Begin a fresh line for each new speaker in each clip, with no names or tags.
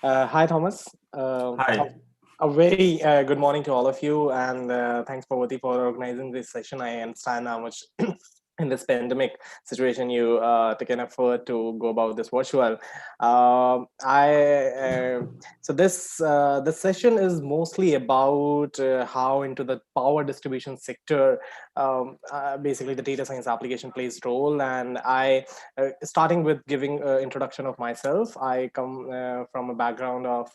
Hi, Thomas.
Hi.
A very good morning to all of you, and thanks, Pavati, for organizing this session. I understand how much in this pandemic situation you took an effort to go about this virtual. I So this session is mostly about how into the power distribution sector, basically the data science application plays role, and I starting with giving introduction of myself. I come from a background of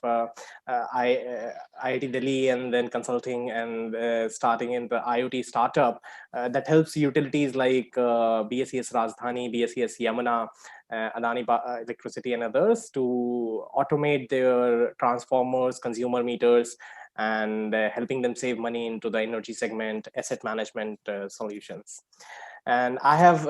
IIT Delhi and then consulting and starting in the IoT startup that helps utilities like BSES Rajdhani, BSES Yamuna, Electricity and others to automate their transformers, consumer meters, and helping them save money into the energy segment, asset management solutions. And I have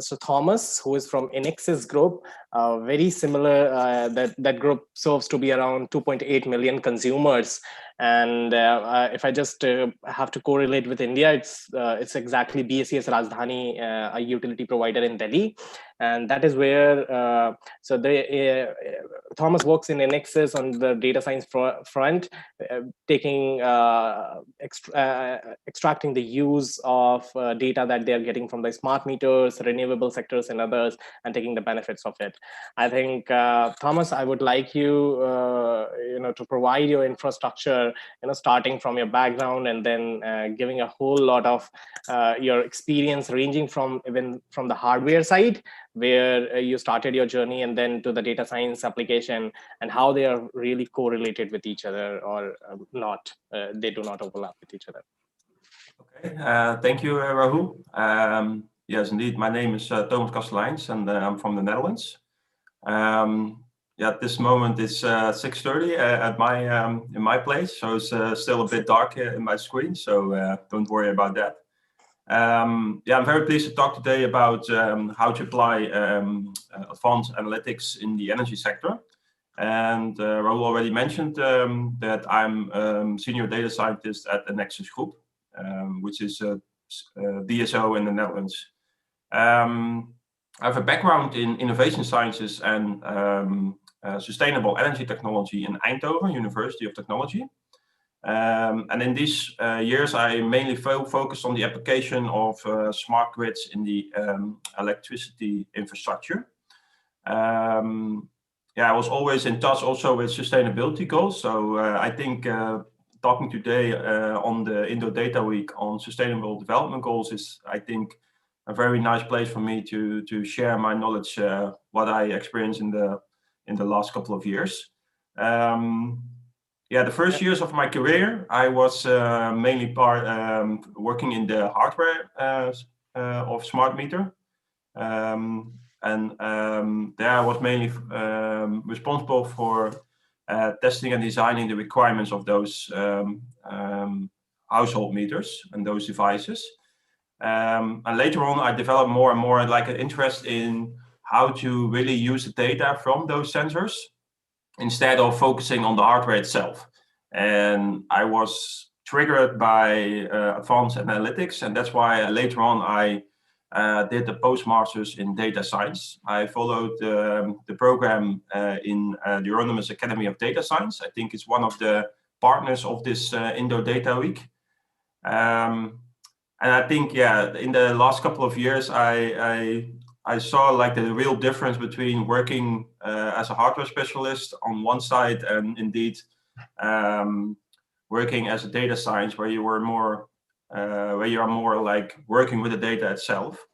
so Thomas, who is from Enexis Group, very similar. That group serves to be around 2.8 million consumers. And if I just have to correlate with India, it's exactly BSES Rajdhani, a utility provider in Delhi, and that is where Thomas works in Enexis on the data science front, taking extracting the use of data that they are getting from the smart meters, renewable sectors, and others, and taking the benefits of it. I think Thomas, I would like you, to provide your infrastructure, starting from your background and then giving a whole lot of your experience, ranging from even from the hardware side, where you started your journey, and then to the data science application, and how they are really correlated with each other or not. They do not overlap with each other.
Okay. Thank you, Rahul. Yes, indeed. My name is Thomas Castelijns, and I'm from the Netherlands. At this moment it's 6:30 at in my place, so it's still a bit dark in my screen. So don't worry about that. I'm very pleased to talk today about how to apply advanced analytics in the energy sector. And Rahul already mentioned that I'm senior data scientist at the Enexis Groep, which is a DSO in the Netherlands. I have a background in innovation sciences and sustainable energy technology in Eindhoven University of Technology. And in these years, I mainly focused on the application of smart grids in the electricity infrastructure. I was always in touch also with sustainability goals. So I think talking today on the Indo Data Week on sustainable development goals is, I think, a very nice place for me to share my knowledge, what I experienced in the last couple of years. The first years of my career, I was mainly working in the hardware of smart meter. There I was mainly responsible for testing and designing the requirements of those household meters and those devices. And later on, I developed more and more like an interest in how to really use the data from those sensors instead of focusing on the hardware itself. And I was triggered by advanced analytics, and that's why later on I did the postmasters in data science. I followed the program in the Euronymous Academy of Data Science. I think it's one of the partners of this Indo Data Week. And I think, in the last couple of years, I saw like the real difference between working as a hardware specialist on one side and indeed working as a data science, where you are more like working with the data itself.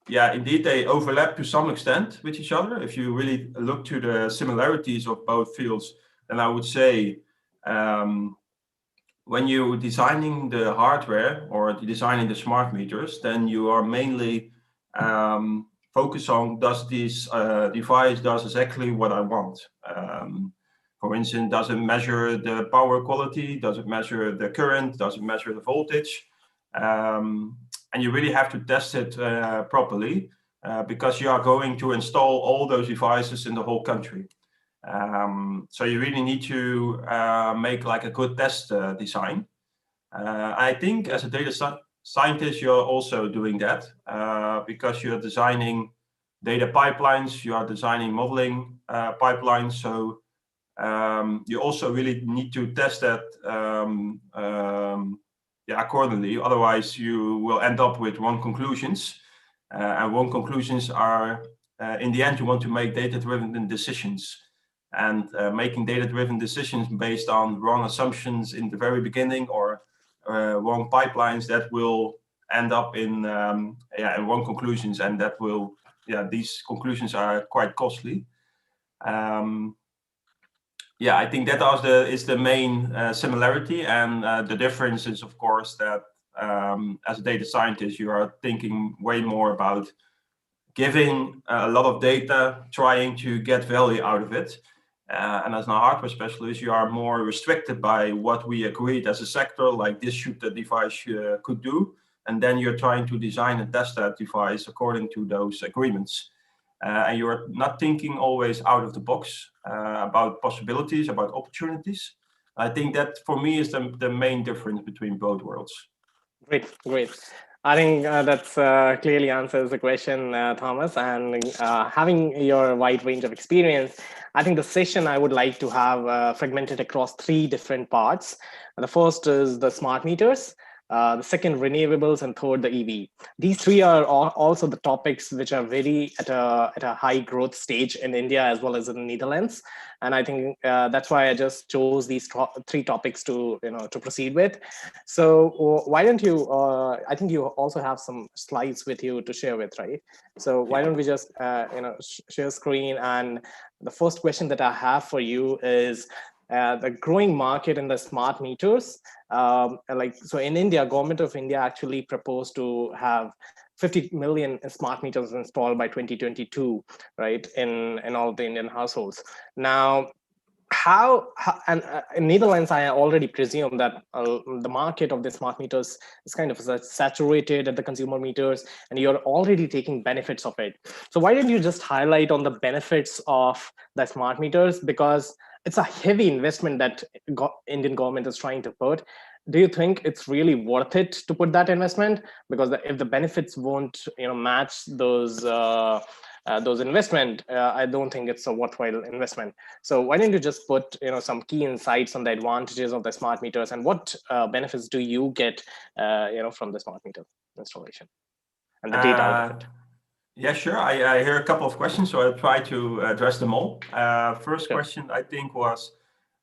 Indeed, they overlap to some extent with each other. If you really look to the similarities of both fields, then I would say when you're designing the hardware or designing the smart meters, then you are mainly focused on, does this device does exactly what I want? For instance, does it measure the power quality? Does it measure the current? Does it measure the voltage? And you really have to test it properly because you are going to install all those devices in the whole country. So you really need to make like a good test design. I think as a data scientist, you're also doing that because you're designing data pipelines, you are designing modeling pipelines. So you also really need to test that accordingly. Otherwise, you will end up with wrong conclusions. And wrong conclusions are, in the end, you want to make data-driven decisions. And making data-driven decisions based on wrong assumptions in the very beginning or wrong pipelines, that will end up in wrong conclusions, and that will, these conclusions are quite costly. I think that is the main similarity, and the difference is, of course, that as a data scientist, you are thinking way more about giving a lot of data, trying to get value out of it. And as a hardware specialist, you are more restricted by what we agreed as a sector, like this should the device could do. And then you're trying to design and test that device according to those agreements. And you're not thinking always out of the box about possibilities, about opportunities. I think that for me is the main difference between both worlds.
Great, great. I think that's clearly answers the question, Thomas. And having your wide range of experience, I think the session I would like to have fragmented across 3 different parts. The first is the smart meters. The second, renewables, and third, the EV. These 3 are also the topics which are very at a high growth stage in India as well as in the Netherlands. And I think that's why I just chose these 3 topics to proceed with. So why don't you? I think you also have some slides with you to share with, right? So why don't we just share screen? And the first question that I have for you is, the growing market in the smart meters. So in India, government of India actually proposed to have 50 million smart meters installed by 2022, right, in all the Indian households. Now, in Netherlands, I already presume that the market of the smart meters is kind of saturated at the consumer meters, and you're already taking benefits of it. So why don't you just highlight on the benefits of the smart meters? Because it's a heavy investment that Indian government is trying to put. Do you think it's really worth it to put that investment? Because if the benefits won't match those investment, I don't think it's a worthwhile investment. So why don't you just put some key insights on the advantages of the smart meters, and what benefits do you get from the smart meter installation and the data out of it?
Yeah, sure. I hear a couple of questions, so I'll try to address them all. First question, I think, was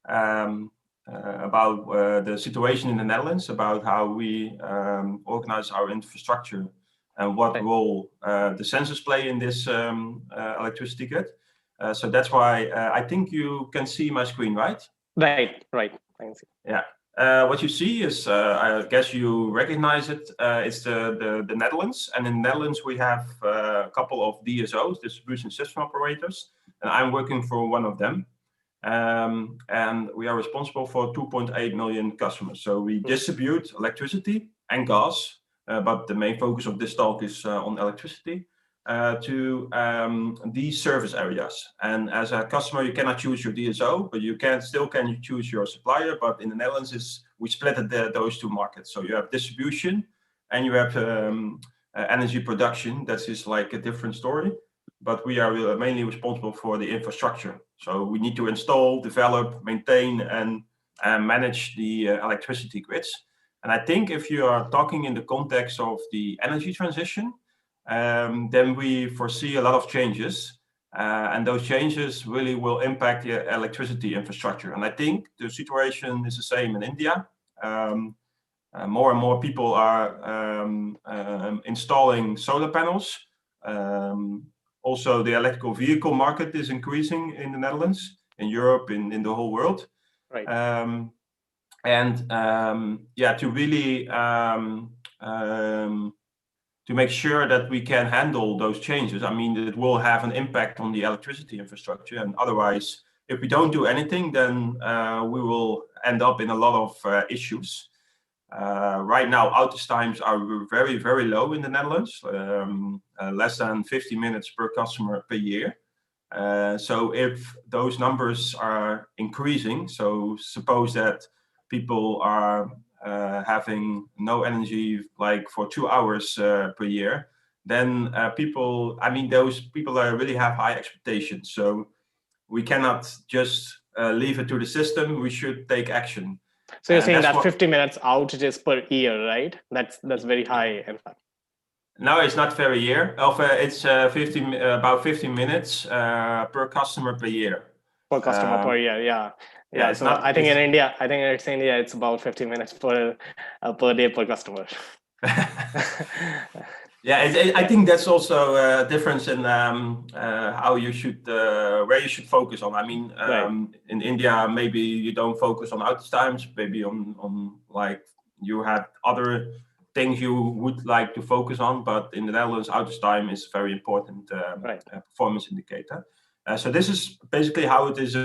about the situation in the Netherlands, about how we organize our infrastructure and what role the sensors play in this electricity grid. So that's why I think you can see my screen, right?
Right. I can see.
Yeah. What you see is, I guess you recognize it, it's the Netherlands. And in the Netherlands, we have a couple of DSOs, distribution system operators, and I'm working for one of them. And we are responsible for 2.8 million customers. So we distribute electricity and gas, but the main focus of this talk is on electricity, to these service areas. And as a customer, you cannot choose your DSO, but you still can choose your supplier. But in the Netherlands, we split those 2 markets. So you have distribution and you have energy production. That is like a different story. But we are mainly responsible for the infrastructure. So we need to install, develop, maintain, and manage the electricity grids. And I think if you are talking in the context of the energy transition, then we foresee a lot of changes. And those changes really will impact the electricity infrastructure. And I think the situation is the same in India. More and more people are installing solar panels. Also, the electrical vehicle market is increasing in the Netherlands, in Europe, in the whole world.
Right.
To really to make sure that we can handle those changes, I mean, it will have an impact on the electricity infrastructure. And otherwise, if we don't do anything, then we will end up in a lot of issues. Right now, outage times are very, very low in the Netherlands, less than 50 minutes per customer per year. So if those numbers are increasing, so suppose that people are having no energy like for 2 hours per year, then people, I mean, those people really have high expectations. So we cannot just leave it to the system. We should take action.
So you're saying that 50 minutes outages per year, right? That's very high, in fact.
No, it's not per year. It's about 15 minutes per customer per year.
Per customer per year, yeah. Yeah, so I think in India, it's about 50 minutes per day per customer.
Yeah, I think that's also a difference in how you should, where you should focus on. I mean, in India, maybe you don't focus on outage times, maybe on like you have other things you would like to focus on, but in the Netherlands, outage time is a very important performance indicator. So this is basically how it is.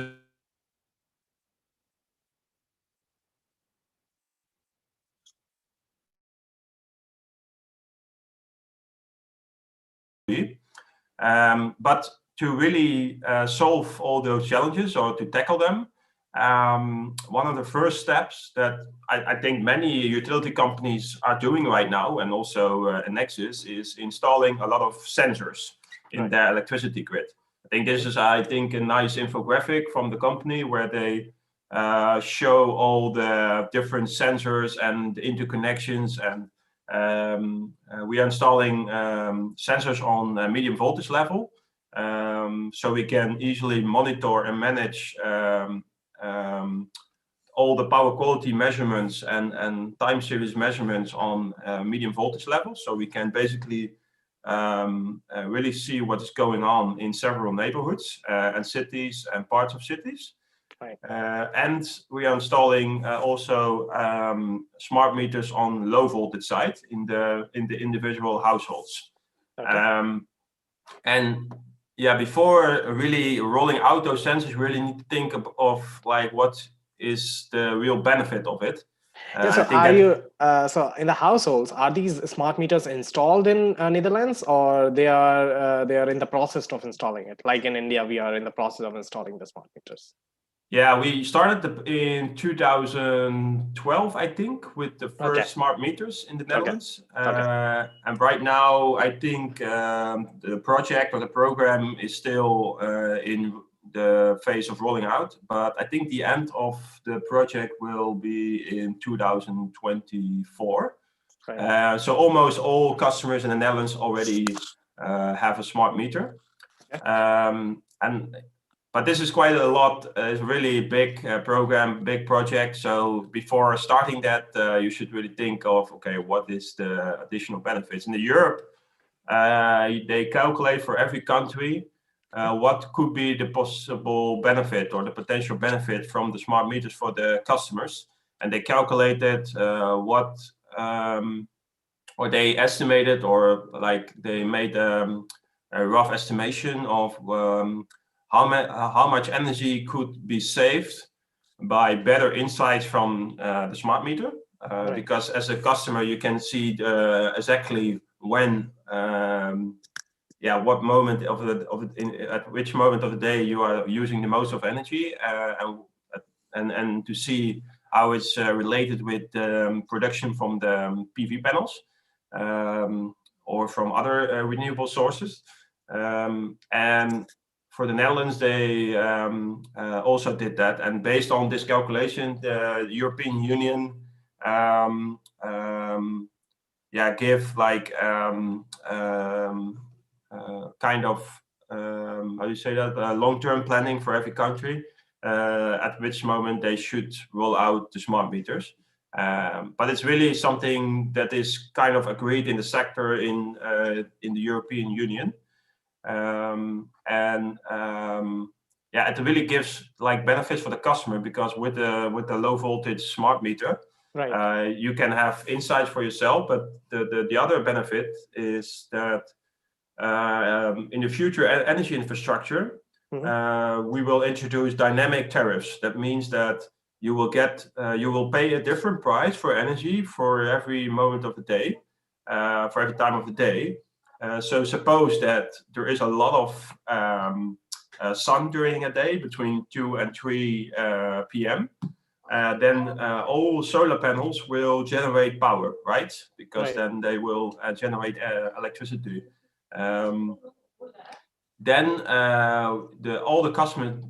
But to really solve all those challenges or to tackle them, one of the first steps that I think many utility companies are doing right now, and also Enexis, is installing a lot of sensors in their electricity grid. I think this is, a nice infographic from the company where they show all the different sensors and interconnections, and we are installing sensors on medium voltage level, so we can easily monitor and manage all the power quality measurements and time series measurements on medium voltage level. So we can basically really see what is going on in several neighborhoods and cities and parts of cities. And we are installing also smart meters on low voltage side in the individual households. And yeah, before really rolling out those sensors, we really need to think of like what is the real benefit of it.
So in the households, are these smart meters installed in Netherlands, or they are in the process of installing it? Like in India, we are in the process of installing the smart meters.
Yeah, we started in 2012, I think, with the first smart meters in the Netherlands. And right now, I think the project or the program is still in the phase of rolling out. But I think the end of the project will be in 2024. So almost all customers in the Netherlands already have a smart meter. But this is quite a lot. It's really a big program, big project. So before starting that, you should really think of, okay, what is the additional benefits? In Europe, they calculate for every country what could be the possible benefit or the potential benefit from the smart meters for the customers. And they calculated or they estimated, or like they made a rough estimation of how much energy could be saved by better insights from the smart meter. Because as a customer, you can see exactly when, what moment at which moment of the day you are using the most of energy, and to see how it's related with production from the PV panels or from other renewable sources. And for the Netherlands, they also did that, and based on this calculation, the European Union give like kind of how do you say that, long-term planning for every country, at which moment they should roll out the smart meters. But it's really something that is kind of agreed in the sector in the European Union. It really gives like benefits for the customer, because with the low voltage smart meter, you can have insights for yourself. But the other benefit is that in the future energy infrastructure, we will introduce dynamic tariffs. That means that you will pay a different price for energy for every moment of the day, for every time of the day. So suppose that there is a lot of sun during a day between 2 and 3 p.m. then all solar panels will generate power, right? Because
Right.
then they will generate electricity. Then all the customers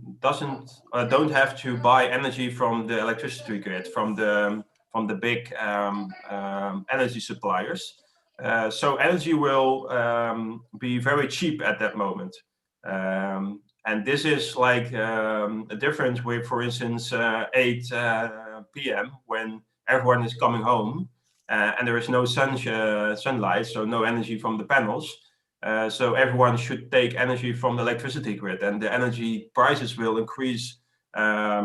don't have to buy energy from the electricity grid, from the big energy suppliers. So energy will be very cheap at that moment. And this is like a difference with, for instance, 8 p.m. when everyone is coming home and there is no sunlight, so no energy from the panels. So everyone should take energy from the electricity grid, and the energy prices will increase a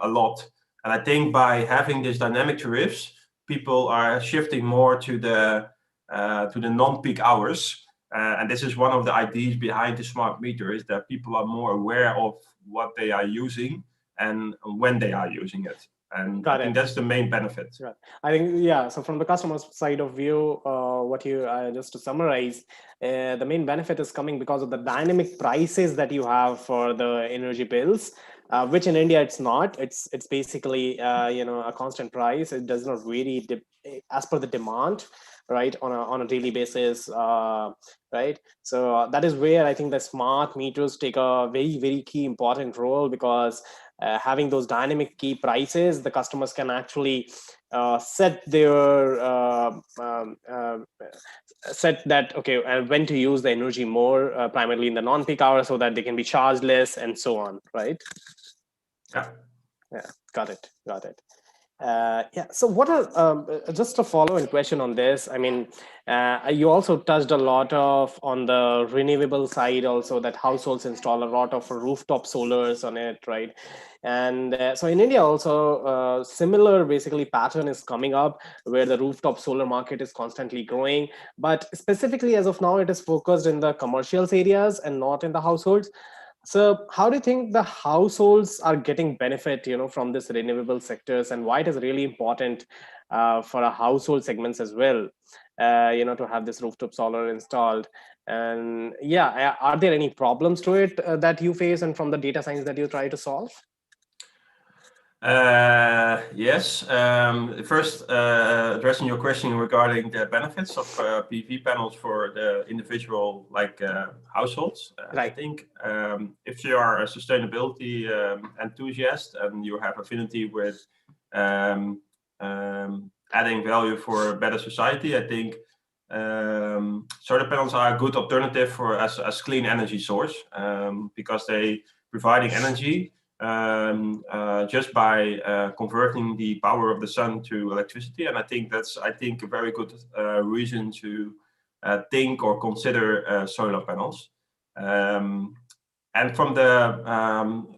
lot. And I think by having these dynamic tariffs, people are shifting more to the non-peak hours. And this is one of the ideas behind the smart meter, is that people are more aware of what they are using and when they are using it. And I think that's the main benefit.
Right. I think, yeah, so from the customer's side of view, what you just to summarize, the main benefit is coming because of the dynamic prices that you have for the energy bills, which in India it's not. It's basically a constant price. It does not vary as per the demand, right, on a daily basis, right? So that is where I think the smart meters take a very, very key important role, because having those dynamic key prices, the customers can actually set their set that, okay, when to use the energy more, primarily in the non-peak hour, so that they can be charged less and so on, right? Yeah, got it. Yeah, so what are just a follow-on question on this? I mean, you also touched a lot on the renewable side also, that households install a lot of rooftop solars on it, right? And so in India also, similar basically pattern is coming up, where the rooftop solar market is constantly growing, but specifically as of now it is focused in the commercials areas and not in the households. So how do you think the households are getting benefit, from this renewable sectors, and why it is really important for a household segments as well, to have this rooftop solar installed? And yeah, are there any problems to it that you face, and from the data science that you try to solve?
Yes. First, addressing your question regarding the benefits of PV panels for the individual households.
Right.
I think if you are a sustainability enthusiast and you have affinity with adding value for a better society, I think solar panels are a good alternative as clean energy source, because they providing energy just by converting the power of the sun to electricity. And I think that's a very good reason to think or consider solar panels. And from the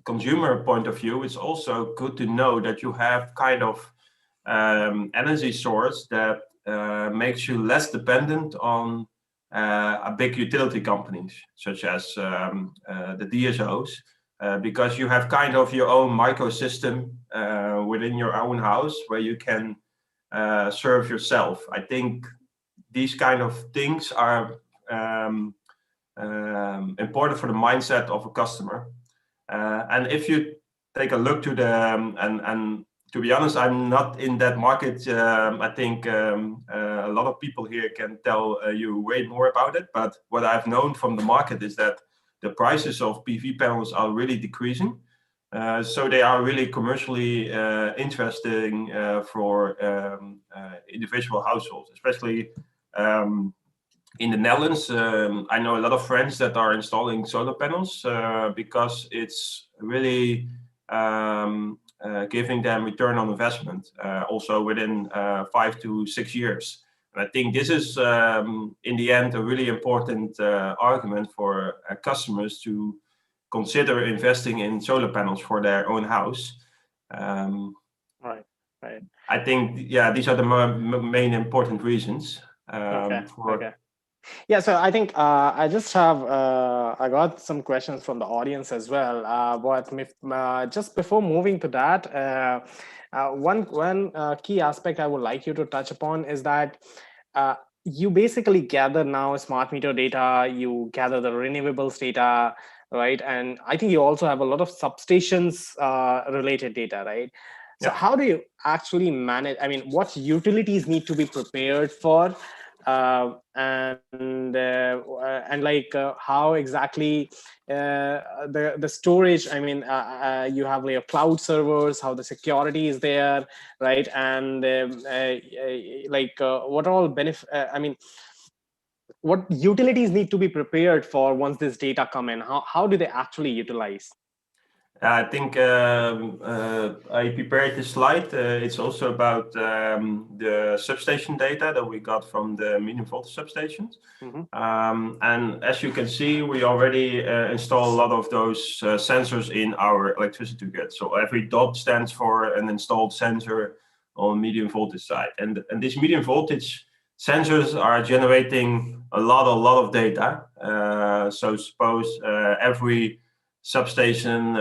consumer point of view, it's also good to know that you have kind of energy source that makes you less dependent on a big utility companies, such as the DSOs. Because you have kind of your own microsystem within your own house where you can serve yourself. I think these kind of things are important for the mindset of a customer. And if you take a look to and to be honest, I'm not in that market. I think a lot of people here can tell you way more about it. But what I've known from the market is that the prices of PV panels are really decreasing. So they are really commercially interesting for individual households, especially in the Netherlands. I know a lot of friends that are installing solar panels because it's really giving them return on investment, also within 5 to 6 years. And I think this is, in the end, a really important argument for customers to consider investing in solar panels for their own house.
Right.
I think, yeah, these are the main important reasons.
Okay. Yeah, so I think I just have I got some questions from the audience as well. But just before moving to that, one key aspect I would like you to touch upon is that you basically gather now smart meter data, you gather the renewables data, right? And I think you also have a lot of substations related data, right? So how do you actually manage? I mean, what utilities need to be prepared for, and like how exactly the storage? I mean, you have like cloud servers, how the security is there, right? And what all benefit? I mean, what utilities need to be prepared for once this data come in? How do they actually utilize?
I think I prepared this slide. It's also about the substation data that we got from the medium voltage substations. And as you can see, we already install a lot of those sensors in our electricity grid. So every dot stands for an installed sensor on medium voltage side. And these medium voltage sensors are generating a lot of data. So suppose every substation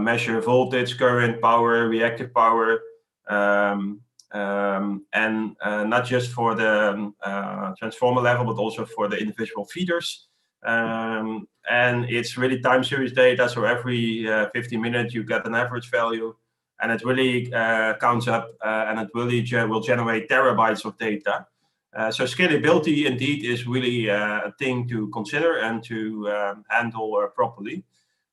measure voltage, current, power, reactive power, and not just for the transformer level, but also for the individual feeders. And it's really time series data, so every 50 minutes you get an average value, and it really counts up, and it really will generate terabytes of data. So scalability indeed is really a thing to consider and to handle properly.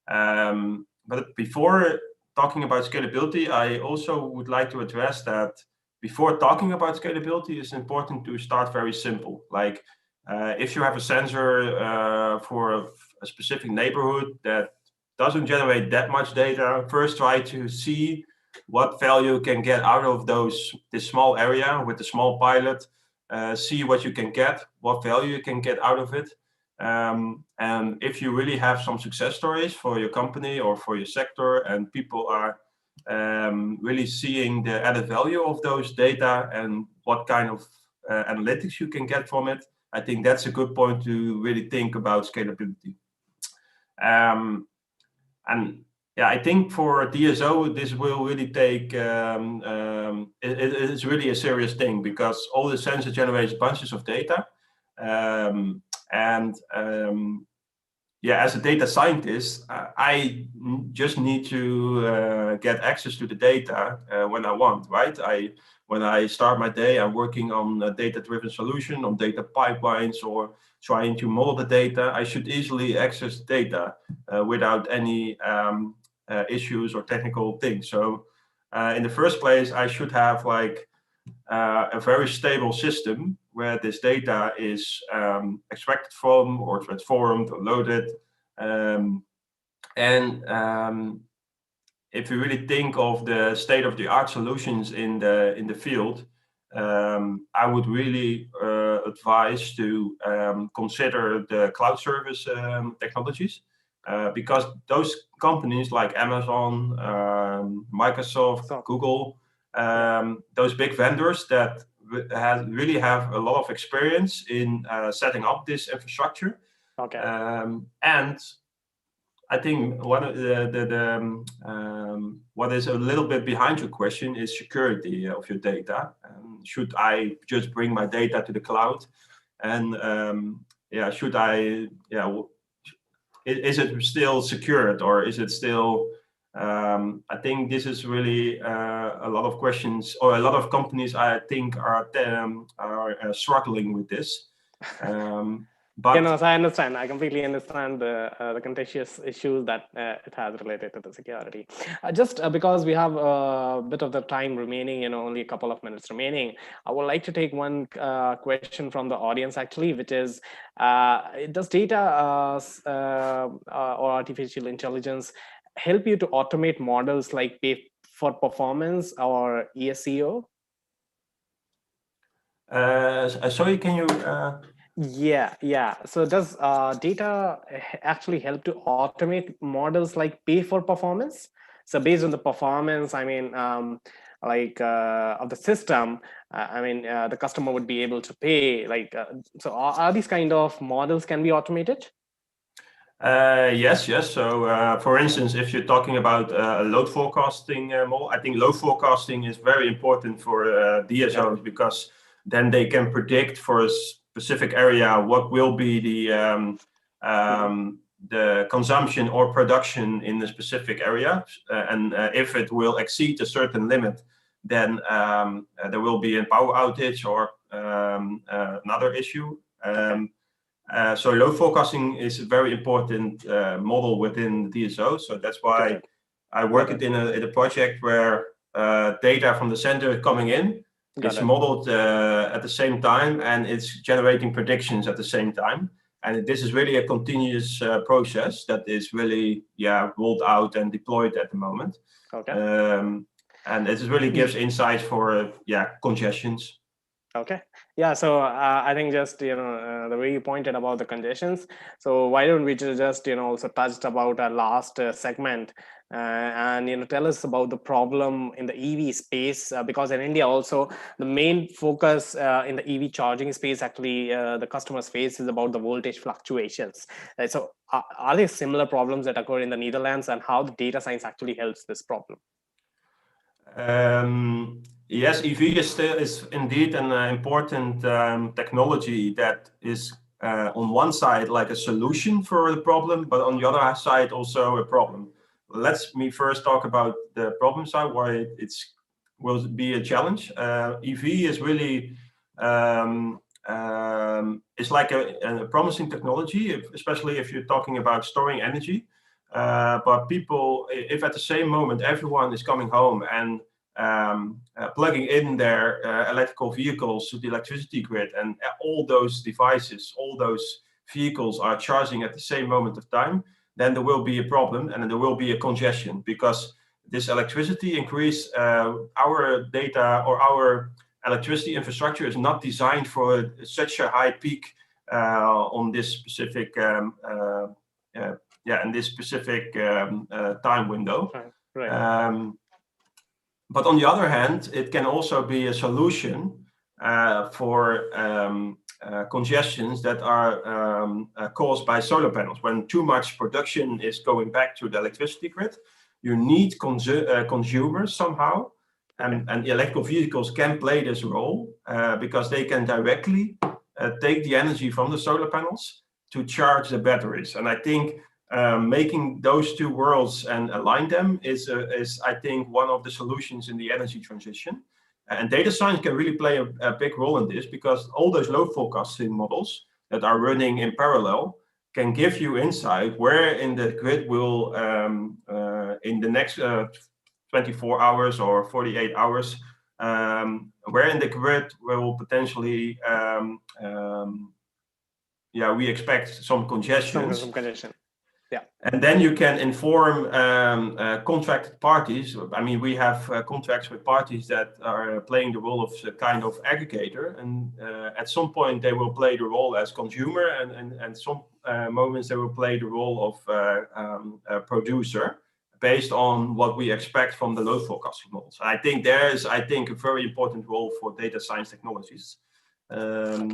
But before talking about scalability, I also would like to address that before talking about scalability, it's important to start very simple. Like if you have a sensor for a specific neighborhood that doesn't generate that much data, first try to see what value you can get out of this small area with the small pilot. See what you can get, what value you can get out of it. And if you really have some success stories for your company or for your sector, and people are really seeing the added value of those data and what kind of analytics you can get from it, I think that's a good point to really think about scalability. And yeah, I think for DSO, this will really take, it's really a serious thing, because all the sensor generates bunches of data. Yeah, as a data scientist, I just need to get access to the data when I want, right? When I start my day, I'm working on a data-driven solution, on data pipelines, or trying to model the data. I should easily access data without any issues or technical things. So in the first place, I should have like a very stable system where this data is extracted from, or transformed, or loaded. If you really think of the state-of-the-art solutions in the field, I would really advise to consider the cloud service technologies, because those companies like Amazon, Microsoft, Google, those big vendors that really have a lot of experience in setting up this infrastructure.
Okay.
And I think one of what is a little bit behind your question is security of your data. Should I just bring my data to the cloud? And should I? Is it still secured, or is it still? I think this is really a lot of questions, or a lot of companies I think are struggling with this.
But I understand. I completely understand the contentious issues that it has related to the security. Just because we have a bit of the time remaining, only a couple of minutes remaining, I would like to take one question from the audience, actually, which is, does data or artificial intelligence help you to automate models like pay for performance or ESCO?
Sorry, can you?
Yeah. So does data actually help to automate models like pay for performance? So based on the performance, I mean, of the system, the customer would be able to pay. So are these kind of models can be automated?
Yes. So, for instance, if you're talking about a load forecasting model, I think load forecasting is very important for DSOs, because then they can predict for a specific area what will be the the consumption or production in a specific area, and if it will exceed a certain limit, then there will be a power outage or another issue. So load forecasting is a very important model within DSO. So that's why I work it in a project where data from the center is coming in. It's modeled at the same time, and it's generating predictions at the same time. And this is really a continuous process that is really rolled out and deployed at the moment. And it really gives insights for congestions.
Okay. Yeah. So I think just the way you pointed about the congestions. So why don't we just also touched about our last segment and tell us about the problem in the EV space, because in India also the main focus in the EV charging space, actually the customers face, is about the voltage fluctuations. So are there similar problems that occur in the Netherlands, and how the data science actually helps this problem?
Yes, EV is indeed an important technology that is on one side like a solution for the problem, but on the other side also a problem. Let me first talk about the problem side, why it will be a challenge. EV is really it's like a promising technology, especially if you're talking about storing energy. But people, if at the same moment everyone is coming home and plugging in their electrical vehicles to the electricity grid, and all those devices, all those vehicles are charging at the same moment of time, then there will be a problem, and there will be a congestion, because this electricity increase, our data or our electricity infrastructure is not designed for such a high peak on this specific in this specific time window. But on the other hand, it can also be a solution for congestions that are caused by solar panels. When too much production is going back to the electricity grid, you need consumers somehow, and electrical vehicles can play this role because they can directly take the energy from the solar panels to charge the batteries. And I think making those two worlds and align them is I think one of the solutions in the energy transition. And data science can really play a big role in this, because all those load forecasting models that are running in parallel can give you insight where in the grid will in the next 24 hours or 48 hours, where in the grid will potentially we expect some congestion. And then you can inform contracted parties. I mean, we have contracts with parties that are playing the role of a kind of aggregator, and at some point they will play the role as consumer, and some moments they will play the role of producer, based on what we expect from the load forecasting models. I think there is, a very important role for data science technologies. Enable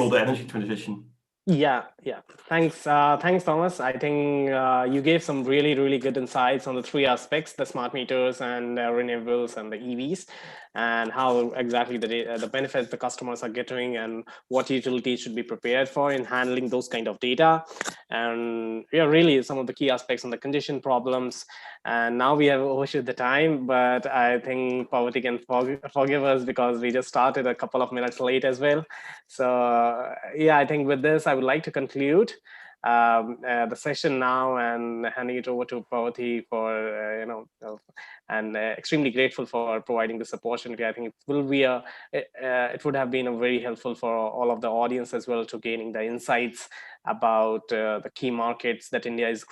the energy transition.
Thanks Thomas. I think you gave some really good insights on the three aspects: the smart meters and renewables and the EVs, and how exactly the benefits the customers are getting, and what utilities should be prepared for in handling those kind of data, and really some of the key aspects on the condition problems. And now we have overshot the time, but I think Poverty can forgive us, because we just started a couple of minutes late as well. So I think with this I would like to conclude the session now, and handing it over to Poverty for and extremely grateful for providing this opportunity. I think it will be it would have been very helpful for all of the audience as well, to gaining the insights about the key markets that India is